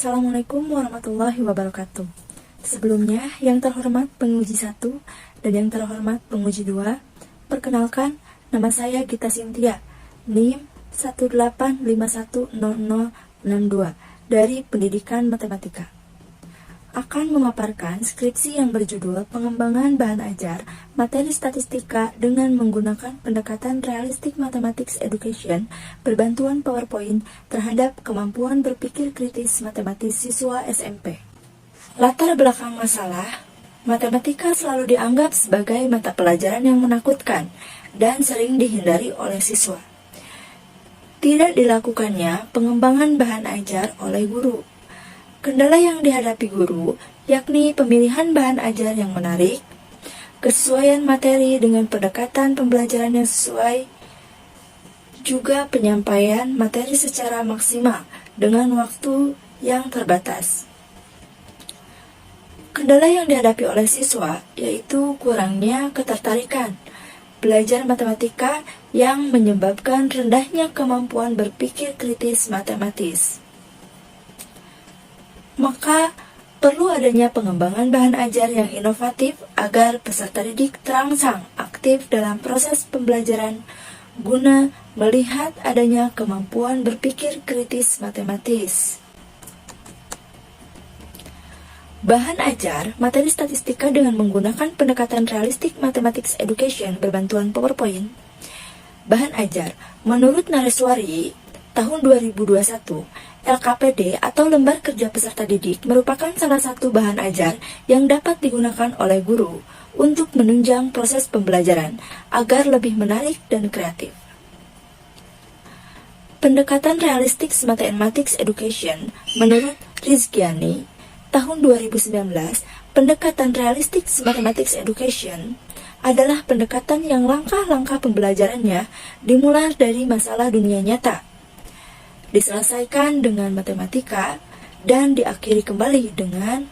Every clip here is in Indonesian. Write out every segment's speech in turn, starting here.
Assalamualaikum warahmatullahi wabarakatuh. Sebelumnya, yang terhormat penguji 1 dan yang terhormat penguji 2, perkenalkan, nama saya Gita Cynthia, NIM 185100062 dari Pendidikan Matematika. Akan memaparkan skripsi yang berjudul Pengembangan Bahan Ajar Materi Statistika dengan menggunakan pendekatan Realistic Mathematics Education berbantuan PowerPoint terhadap kemampuan berpikir kritis matematis siswa SMP. Latar belakang masalah, matematika selalu dianggap sebagai mata pelajaran yang menakutkan dan sering dihindari oleh siswa. Tidak dilakukannya pengembangan bahan ajar oleh guru. Kendala yang dihadapi guru, yakni pemilihan bahan ajar yang menarik, kesesuaian materi dengan pendekatan pembelajaran yang sesuai, juga penyampaian materi secara maksimal dengan waktu yang terbatas. Kendala yang dihadapi oleh siswa yaitu kurangnya ketertarikan belajar matematika yang menyebabkan rendahnya kemampuan berpikir kritis matematis. Maka, perlu adanya pengembangan bahan ajar yang inovatif agar peserta didik terangsang aktif dalam proses pembelajaran guna melihat adanya kemampuan berpikir kritis matematis. Bahan ajar materi statistika dengan menggunakan pendekatan Realistic Mathematics Education berbantuan PowerPoint. Bahan ajar, menurut Nareswari, tahun 2021, LKPD atau Lembar Kerja Peserta Didik merupakan salah satu bahan ajar yang dapat digunakan oleh guru untuk menunjang proses pembelajaran agar lebih menarik dan kreatif. Pendekatan Realistic Mathematics Education menurut Rizkyani, tahun 2019, pendekatan Realistic Mathematics Education adalah pendekatan yang langkah-langkah pembelajarannya dimulai dari masalah dunia nyata, diselesaikan dengan matematika, dan diakhiri kembali dengan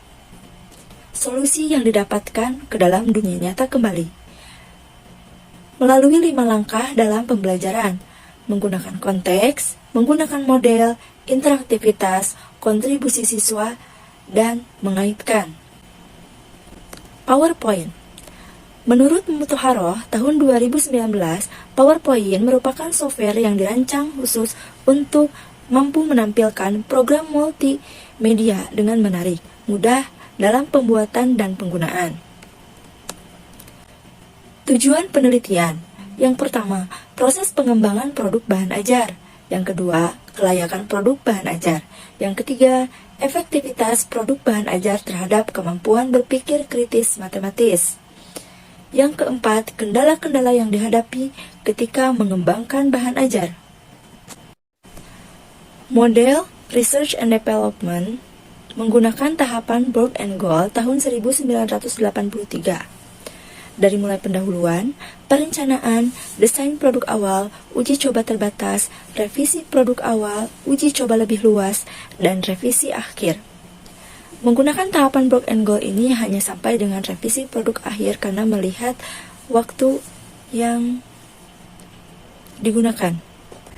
solusi yang didapatkan ke dalam dunia nyata kembali. Melalui 5 langkah dalam pembelajaran, menggunakan konteks, menggunakan model, interaktivitas, kontribusi siswa, dan mengaitkan. PowerPoint. Menurut Mutharoh, tahun 2019, PowerPoint merupakan software yang dirancang khusus untuk mampu menampilkan program multimedia dengan menarik, mudah dalam pembuatan dan penggunaan. Tujuan penelitian. Yang pertama, proses pengembangan produk bahan ajar. Yang kedua, kelayakan produk bahan ajar. Yang ketiga, efektivitas produk bahan ajar terhadap kemampuan berpikir kritis matematis. Yang keempat, kendala-kendala yang dihadapi ketika mengembangkan bahan ajar. Model Research and Development menggunakan tahapan Borg and Gold tahun 1983. Dari mulai pendahuluan, perencanaan, desain produk awal, uji coba terbatas, revisi produk awal, uji coba lebih luas, dan revisi akhir. Menggunakan tahapan Borg and Gold ini hanya sampai dengan revisi produk akhir karena melihat waktu yang digunakan.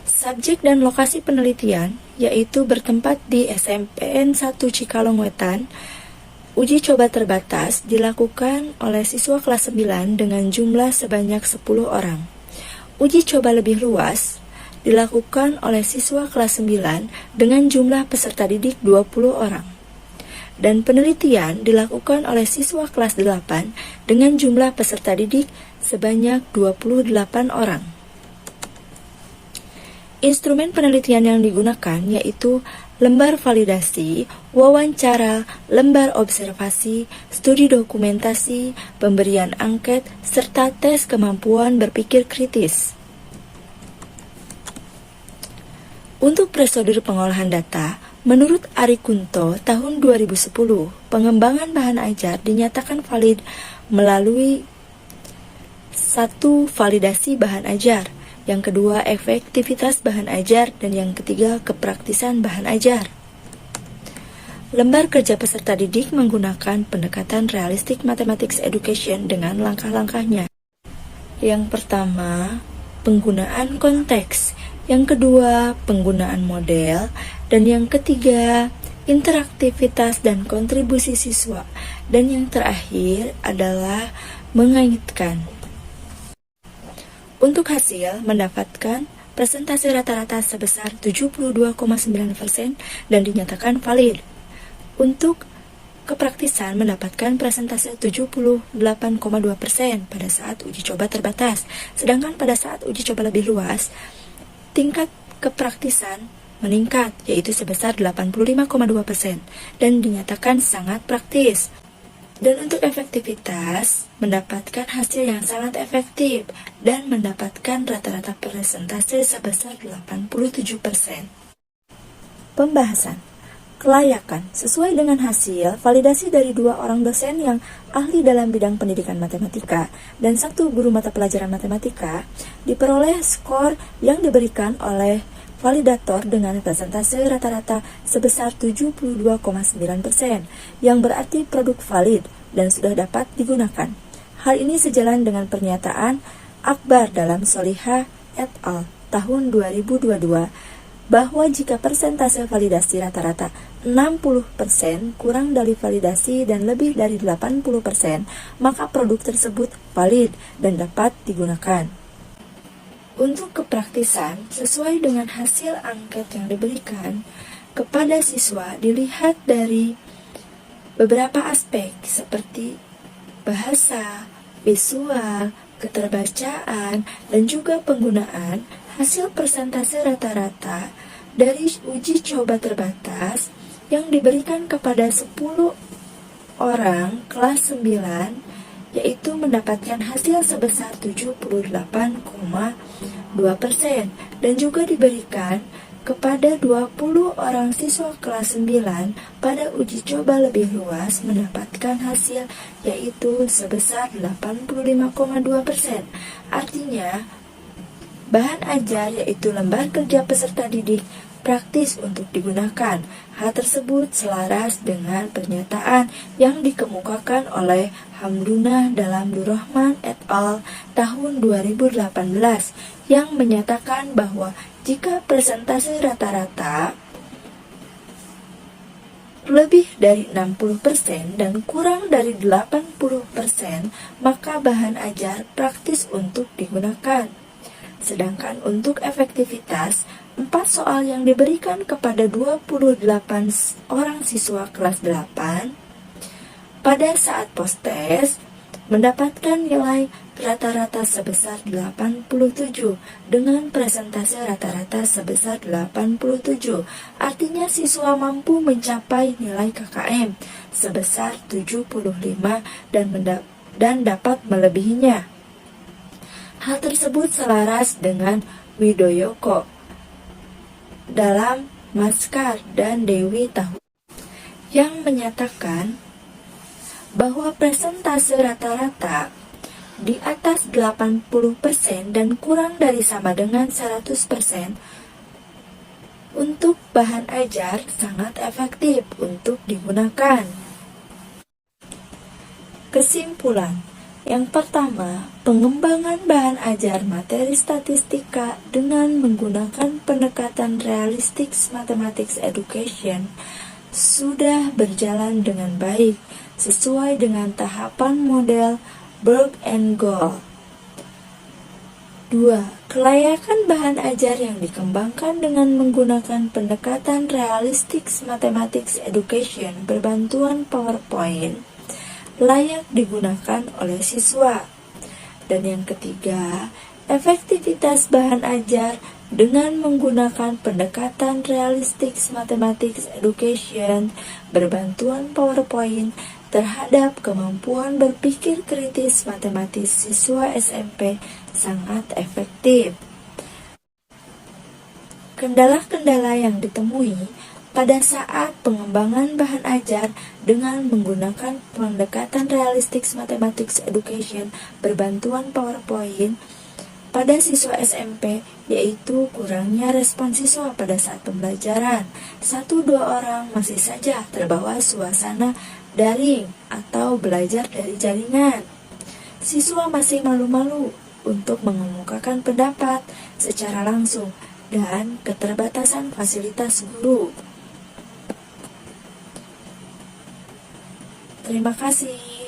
Subjek dan lokasi penelitian yaitu bertempat di SMPN 1 Cikalong Wetan. Uji coba terbatas dilakukan oleh siswa kelas 9 dengan jumlah sebanyak 10 orang. Uji coba lebih luas dilakukan oleh siswa kelas 9 dengan jumlah peserta didik 20 orang. Dan penelitian dilakukan oleh siswa kelas 8 dengan jumlah peserta didik sebanyak 28 orang. Instrumen penelitian yang digunakan yaitu lembar validasi, wawancara, lembar observasi, studi dokumentasi, pemberian angket, serta tes kemampuan berpikir kritis. Untuk prosedur pengolahan data, menurut Ari Kunto tahun 2010, pengembangan bahan ajar dinyatakan valid melalui 1. Validasi bahan ajar, yang kedua efektivitas bahan ajar, dan yang ketiga kepraktisan bahan ajar. Lembar kerja peserta didik menggunakan pendekatan Realistic Mathematics Education dengan langkah-langkahnya. Yang pertama, penggunaan konteks. Yang kedua, penggunaan model. Dan yang ketiga, interaktivitas dan kontribusi siswa, dan yang terakhir adalah mengaitkan. Untuk hasil mendapatkan presentasi rata-rata sebesar 72,9% dan dinyatakan valid. Untuk kepraktisan mendapatkan presentase 78,2% pada saat uji coba terbatas, sedangkan pada saat uji coba lebih luas, tingkat kepraktisan meningkat, yaitu sebesar 85,2% dan dinyatakan sangat praktis. Dan untuk efektivitas, mendapatkan hasil yang sangat efektif dan mendapatkan rata-rata presentase sebesar 87%. Pembahasan kelayakan sesuai dengan hasil validasi dari 2 orang dosen yang ahli dalam bidang pendidikan matematika dan 1 guru mata pelajaran matematika, diperoleh skor yang diberikan oleh validator dengan presentase rata-rata sebesar 72,9%, yang berarti produk valid dan sudah dapat digunakan. Hal ini sejalan dengan pernyataan Akbar dalam Solihah et al. Tahun 2022, bahwa jika persentase validasi rata-rata 60% kurang dari validasi dan lebih dari 80%, maka produk tersebut valid dan dapat digunakan. Untuk kepraktisan, sesuai dengan hasil angket yang diberikan kepada siswa dilihat dari beberapa aspek seperti bahasa, visual, keterbacaan, dan juga penggunaan. Hasil persentase rata-rata dari uji coba terbatas yang diberikan kepada 10 orang kelas 9, yaitu mendapatkan hasil sebesar 78,2% dan juga diberikan kepada 20 orang siswa kelas 9 pada uji coba lebih luas mendapatkan hasil yaitu sebesar 85,2%. Artinya, bahan ajar yaitu lembar kerja peserta didik praktis untuk digunakan. Hal tersebut selaras dengan pernyataan yang dikemukakan oleh Hamdunah dalam Durrahman et al. Tahun 2018 yang menyatakan bahwa jika presentasi rata-rata lebih dari 60% dan kurang dari 80%, maka bahan ajar praktis untuk digunakan. Sedangkan untuk efektivitas, 4 soal yang diberikan kepada 28 orang siswa kelas 8 pada saat post-test mendapatkan nilai rata-rata sebesar 87 dengan presentase rata-rata sebesar 87. Artinya siswa mampu mencapai nilai KKM sebesar 75 dan dapat melebihinya. Hal tersebut selaras dengan Widoyoko dalam Maskar dan Dewi Tahu yang menyatakan bahwa presentase rata-rata di atas 80% dan kurang dari sama dengan 100% untuk bahan ajar sangat efektif untuk digunakan. Kesimpulan. Yang pertama, pengembangan bahan ajar materi statistika dengan menggunakan pendekatan realistic mathematics education sudah berjalan dengan baik sesuai dengan tahapan model Berg and Goal. 2. Kelayakan bahan ajar yang dikembangkan dengan menggunakan pendekatan realistic mathematics education berbantuan PowerPoint layak digunakan oleh siswa. Dan yang ketiga, efektivitas bahan ajar dengan menggunakan pendekatan realistic mathematics education berbantuan PowerPoint terhadap kemampuan berpikir kritis matematis siswa SMP sangat efektif. Kendala-kendala yang ditemui pada saat pengembangan bahan ajar dengan menggunakan pendekatan realistic mathematics education berbantuan PowerPoint pada siswa SMP yaitu kurangnya respon siswa pada saat pembelajaran. 1-2 orang masih saja terbawa suasana daring atau belajar dari jaringan. Siswa masih malu-malu untuk mengemukakan pendapat secara langsung dan keterbatasan fasilitas guru. Terima kasih.